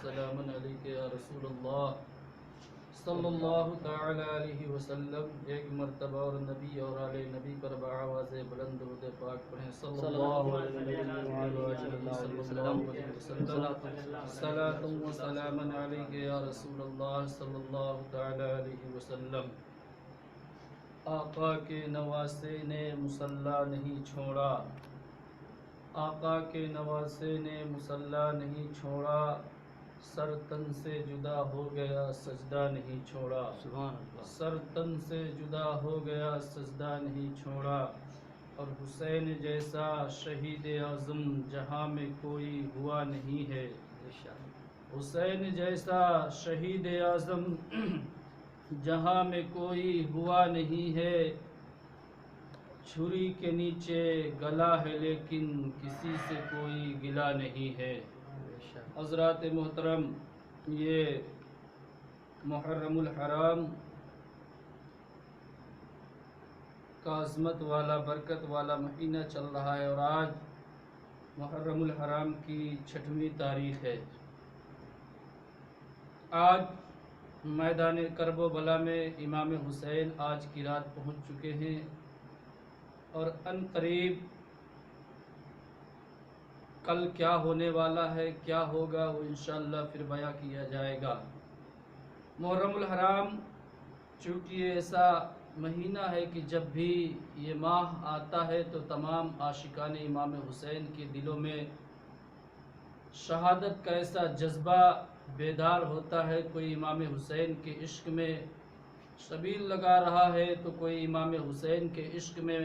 وسلام علیک یا رسول اللہ صلی اللہ تعالی علیہ وسلم۔ ایک مرتبہ اور نبی اور آل نبی پر بآواز بلند درود پاک پڑھیں۔ صلی اللہ علیہ وسلم۔ صلاۃ و سلام علیک یا رسول اللہ صلی اللہ تعالی علیہ وسلم۔ آقا کے نواسے نے مصلی نہیں چھوڑا، آقا کے نواسے نے مصلی نہیں چھوڑا، سر تن سے جدا ہو گیا سجدہ نہیں چھوڑا، سبحان اللہ۔ سر تن سے جدا ہو گیا سجدہ نہیں چھوڑا، اور حسین جیسا شہید اعظم جہاں میں کوئی ہوا نہیں ہے، حسین جیسا شہید اعظم جہاں میں کوئی ہوا نہیں ہے، چھری کے نیچے گلا ہے لیکن کسی سے کوئی گلا نہیں ہے۔ حضرات محترم، یہ محرم الحرام کا عظمت والا برکت والا مہینہ چل رہا ہے، اور آج محرم الحرام کی 6ویں تاریخ ہے۔ آج میدان کرب و بلا میں امام حسین آج کی رات پہنچ چکے ہیں، اور ان قریب کل کیا ہونے والا ہے، کیا ہوگا، وہ انشاءاللہ پھر بیان کیا جائے گا۔ محرم الحرام چونکہ یہ ایسا مہینہ ہے کہ جب بھی یہ ماہ آتا ہے تو تمام عاشقان امام حسین کے دلوں میں شہادت کا ایسا جذبہ بیدار ہوتا ہے۔ کوئی امام حسین کے عشق میں شبیل لگا رہا ہے، تو کوئی امام حسین کے عشق میں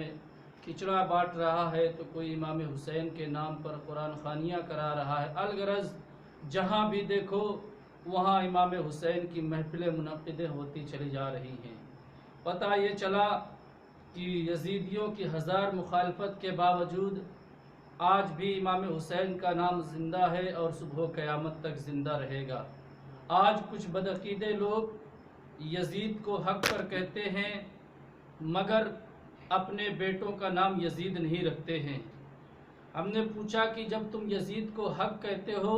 کچڑا بانٹ رہا ہے، تو کوئی امام حسین کے نام پر قرآن خوانیاں کرا رہا ہے۔ الغرض جہاں بھی دیکھو وہاں امام حسین کی محفلیں منعقدیں ہوتی چلی جا رہی ہیں۔ پتہ یہ چلا کہ یزیدیوں کی 1000 مخالفت کے باوجود آج بھی امام حسین کا نام زندہ ہے اور صبح قیامت تک زندہ رہے گا۔ آج کچھ بدعقیدے لوگ یزید کو حق پر کہتے ہیں مگر اپنے بیٹوں کا نام یزید نہیں رکھتے ہیں۔ ہم نے پوچھا کہ جب تم یزید کو حق کہتے ہو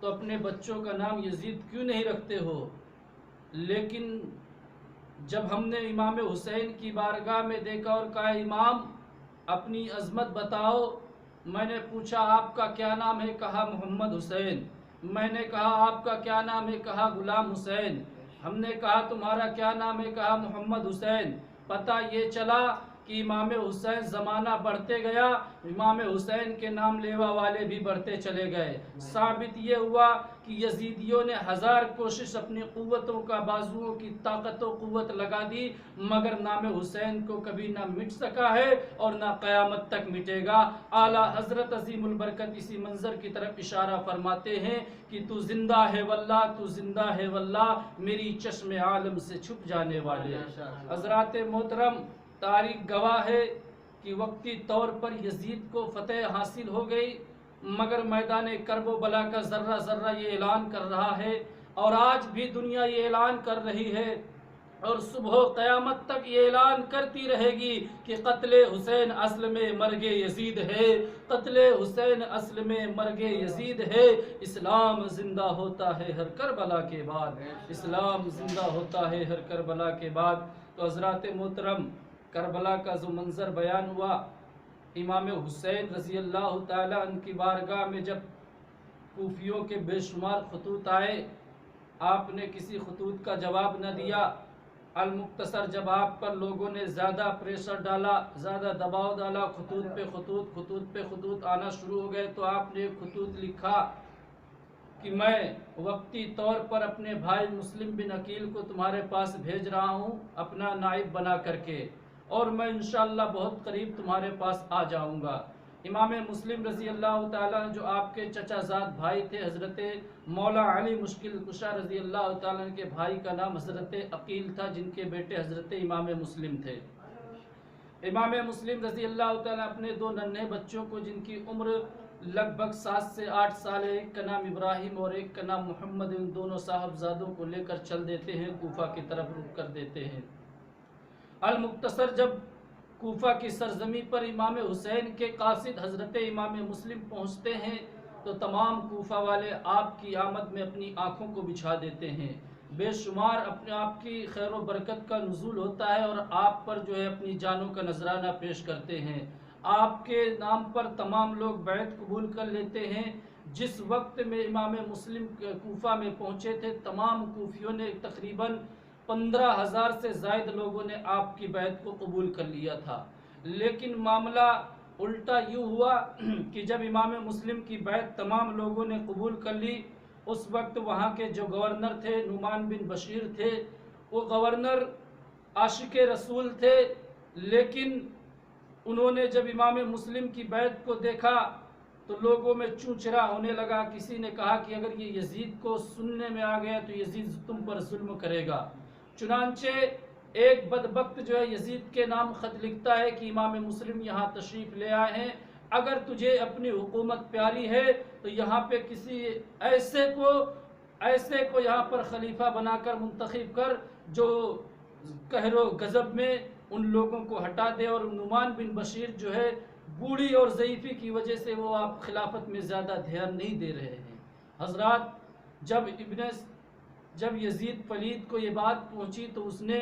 تو اپنے بچوں کا نام یزید کیوں نہیں رکھتے ہو؟ لیکن جب ہم نے امام حسین کی بارگاہ میں دیکھا اور کہا امام اپنی عظمت بتاؤ، میں نے پوچھا آپ کا کیا نام ہے؟ کہا محمد حسین۔ میں نے کہا آپ کا کیا نام ہے؟ کہا غلام حسین۔ ہم نے کہا تمہارا کیا نام ہے؟ کہا محمد حسین۔ پتہ یہ چلا کہ امام حسین زمانہ بڑھتے گیا، امام حسین کے نام لیوا والے بھی بڑھتے چلے گئے۔ ثابت یہ ہوا کہ یزیدیوں نے 1000 کوشش اپنی قوتوں کا بازوؤں کی طاقت و قوت لگا دی، مگر نام حسین کو کبھی نہ مٹ سکا ہے اور نہ قیامت تک مٹے گا۔ اعلیٰ حضرت عظیم البرکت اسی منظر کی طرف اشارہ فرماتے ہیں کہ تو زندہ ہے واللہ، تو زندہ ہے واللہ، میری چشم عالم سے چھپ جانے والے۔ حضرات محترم، تاریخ گواہ ہے کہ وقتی طور پر یزید کو فتح حاصل ہو گئی، مگر میدان کرب و بلا کا ذرہ ذرہ یہ اعلان کر رہا ہے، اور آج بھی دنیا یہ اعلان کر رہی ہے اور صبح قیامت تک یہ اعلان کرتی رہے گی کہ قتل حسین اصل میں مرگ یزید ہے، قتل حسین اصل میں مرگ یزید ہے۔ اسلام زندہ ہوتا ہے ہر کربلا کے بعد، اسلام زندہ ہوتا ہے ہر کربلا کے بعد۔ تو حضرات محترم، کربلا کا جو منظر بیان ہوا، امام حسین رضی اللہ تعالیٰ عنہ کی بارگاہ میں جب کوفیوں کے بے شمار خطوط آئے، آپ نے کسی خطوط کا جواب نہ دیا۔ المختصر جب آپ پر لوگوں نے زیادہ پریشر ڈالا، زیادہ دباؤ ڈالا، خطوط پہ خطوط آنا شروع ہو گئے، تو آپ نے ایک خطوط لکھا کہ میں وقتی طور پر اپنے بھائی مسلم بن عقیل کو تمہارے پاس بھیج رہا ہوں اپنا نائب بنا کر کے، اور میں انشاءاللہ بہت قریب تمہارے پاس آ جاؤں گا۔ امام مسلم رضی اللہ تعالیٰ جو آپ کے چچا زاد بھائی تھے، حضرت مولا علی مشکل کشا رضی اللہ تعالیٰ کے بھائی کا نام حضرت عقیل تھا، جن کے بیٹے حضرت امام مسلم تھے۔ امام مسلم رضی اللہ تعالیٰ اپنے 2 ننھے بچوں کو، جن کی عمر لگ بھگ 7 سے 8 سال ہے، ایک کا نام ابراہیم اور ایک کا نام محمد، ان دونوں صاحبزادوں کو لے کر چل دیتے ہیں، کوفہ کی طرف رخ کر دیتے ہیں۔ المختصر جب کوفہ کی سرزمین پر امام حسین کے قاصد حضرت امام مسلم پہنچتے ہیں تو تمام کوفہ والے آپ کی آمد میں اپنی آنکھوں کو بچھا دیتے ہیں، بے شمار اپنے آپ کی خیر و برکت کا نزول ہوتا ہے اور آپ پر جو ہے اپنی جانوں کا نذرانہ پیش کرتے ہیں۔ آپ کے نام پر تمام لوگ بیعت قبول کر لیتے ہیں۔ جس وقت میں امام مسلم کوفہ میں پہنچے تھے، تمام کوفیوں نے تقریباً 15,000 سے زائد لوگوں نے آپ کی بیعت کو قبول کر لیا تھا۔ لیکن معاملہ الٹا یوں ہوا کہ جب امام مسلم کی بیعت تمام لوگوں نے قبول کر لی، اس وقت وہاں کے جو گورنر تھے نعمان بن بشیر تھے، وہ گورنر عاشق رسول تھے، لیکن انہوں نے جب امام مسلم کی بیعت کو دیکھا تو لوگوں میں چونچرا ہونے لگا۔ کسی نے کہا کہ اگر یہ یزید کو سننے میں آ گیا تو یزید تم پر ظلم کرے گا۔ چنانچہ ایک بدبخت جو ہے یزید کے نام خط لکھتا ہے کہ امام مسلم یہاں تشریف لے آئے ہیں، اگر تجھے اپنی حکومت پیاری ہے تو یہاں پہ کسی ایسے کو یہاں پر خلیفہ بنا کر منتخب کر جو قہر و غضب میں ان لوگوں کو ہٹا دے۔ اور نعمان بن بشیر جو ہے بوڑھی اور ضعیفی کی وجہ سے وہ آپ خلافت میں زیادہ دھیان نہیں دے رہے ہیں۔ حضرات، جب یزید پلید کو یہ بات پہنچی تو اس نے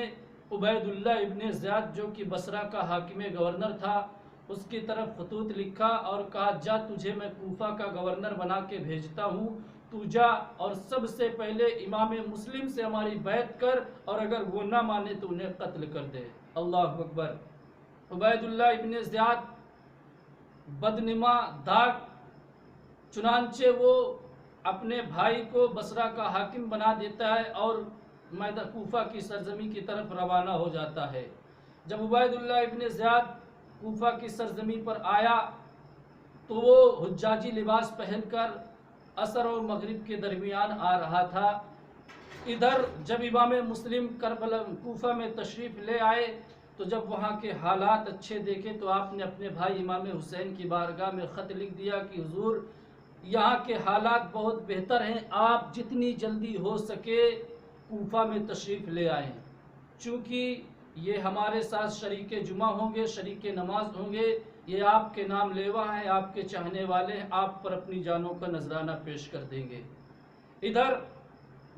عبید اللہ ابن زیاد جو کہ بصرہ کا حاکم گورنر تھا، اس کی طرف خطوط لکھا اور کہا جا تجھے میں کوفہ کا گورنر بنا کے بھیجتا ہوں، تو جا اور سب سے پہلے امام مسلم سے ہماری بیعت کر اور اگر وہ نہ مانے تو انہیں قتل کر دے۔ اللہ اکبر۔ عبید اللہ ابن زیاد بدنما داغ، چنانچہ وہ اپنے بھائی کو بصرہ کا حاکم بنا دیتا ہے اور کوفہ کی سرزمین کی طرف روانہ ہو جاتا ہے۔ جب عبید اللہ ابن زیاد کوفہ کی سرزمین پر آیا تو وہ حجاجی لباس پہن کر عصر اور مغرب کے درمیان آ رہا تھا۔ ادھر جب امام مسلم کوفہ میں تشریف لے آئے تو جب وہاں کے حالات اچھے دیکھے تو آپ نے اپنے بھائی امام حسین کی بارگاہ میں خط لکھ دیا کہ حضور یہاں کے حالات بہت بہتر ہیں، آپ جتنی جلدی ہو سکے کوفہ میں تشریف لے آئیں، چونکہ یہ ہمارے ساتھ شریک جمعہ ہوں گے، شریک نماز ہوں گے، یہ آپ کے نام لیوا ہیں، آپ کے چاہنے والے ہیں، آپ پر اپنی جانوں کا نذرانہ پیش کر دیں گے۔ ادھر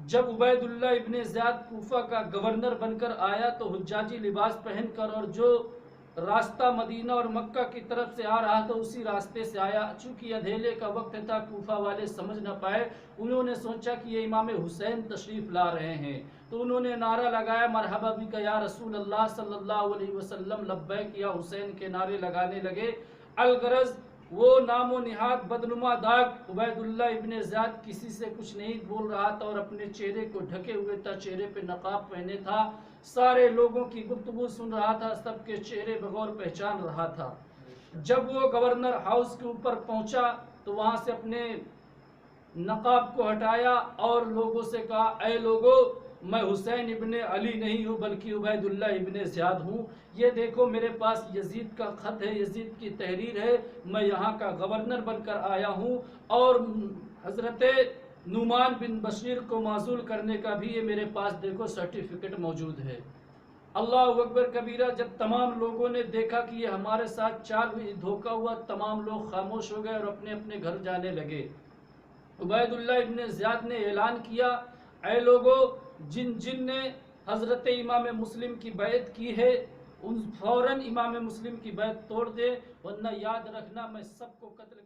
جب عبید اللہ ابن زیاد کوفہ کا گورنر بن کر آیا تو حجاجی لباس پہن کر اور جو راستہ مدینہ اور مکہ کی طرف سے آ رہا تھا اسی راستے سے آیا۔ چونکہ اندھیرے کا وقت تھا، کوفہ والے سمجھ نہ پائے، انہوں نے سوچا کہ یہ امام حسین تشریف لا رہے ہیں تو انہوں نے نعرہ لگایا مرحبا بک یا رسول اللہ صلی اللہ علیہ وسلم، لبیک یا حسین کے نعرے لگانے لگے۔ الغرض وہ نام و نہاد بدنما داغ عبید اللہ ابن زیاد کسی سے کچھ نہیں بول رہا تھا اور اپنے چہرے کو ڈھکے ہوئے تھا، چہرے پہ نقاب پہنے تھا، سارے لوگوں کی گفتگو سن رہا تھا، سب کے چہرے بغور پہچان رہا تھا۔ جب وہ گورنر ہاؤس کے اوپر پہنچا تو وہاں سے اپنے نقاب کو ہٹایا اور لوگوں سے کہا اے لوگو، میں حسین ابن علی نہیں ہوں بلکہ عبید اللہ ابن زیاد ہوں، یہ دیکھو میرے پاس یزید کا خط ہے، یزید کی تحریر ہے، میں یہاں کا گورنر بن کر آیا ہوں اور حضرت نعمان بن بشیر کو معزول کرنے کا بھی یہ میرے پاس دیکھو سرٹیفکیٹ موجود ہے۔ اللہ اکبر کبیرہ۔ جب تمام لوگوں نے دیکھا کہ یہ ہمارے ساتھ چال ہوئی، دھوکہ ہوا، تمام لوگ خاموش ہو گئے اور اپنے اپنے گھر جانے لگے۔ عبید اللہ ابن زیاد نے اعلان کیا اے لوگو، جن نے حضرت امام مسلم کی بیعت کی ہے ان فوراً امام مسلم کی بیعت توڑ دے، ورنہ یاد رکھنا میں سب کو قتل